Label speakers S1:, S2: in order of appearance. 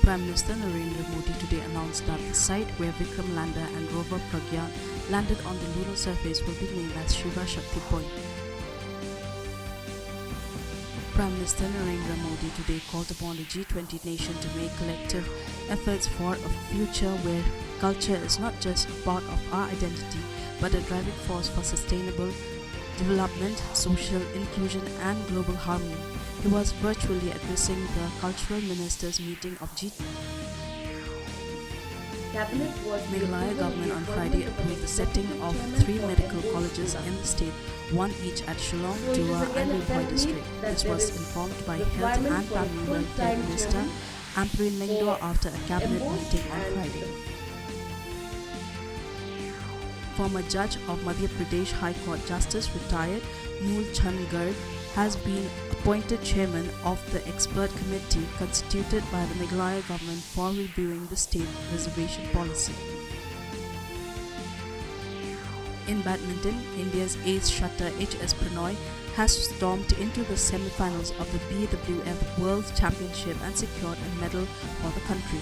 S1: Prime Minister Narendra Modi today announced that the site where Vikram lander and rover Pragyan landed on the lunar surface will be named as Shiva Shakti Point. Prime Minister Narendra Modi today called upon the G20 nation to make collective efforts for a future where culture is not just a part of our identity but a driving force for sustainable development, social inclusion and global harmony. He was virtually addressing the cultural ministers meeting of G20. Meghalaya government on Friday approved the setting of 3 medical colleges in the state, one each at Shillong, Dua and Rinpoche district. This was informed by Health and Family Welfare Minister Ampreen Lingdo after a cabinet meeting on Friday. Former judge of Madhya Pradesh High Court Justice retired Mool Chand Garg has been appointed chairman of the expert committee constituted by the Meghalaya government for reviewing the state reservation policy. In badminton, India's ace shutter H.S. Pranoy has stormed into the semi-finals of the BWF World Championship and secured a medal for the country.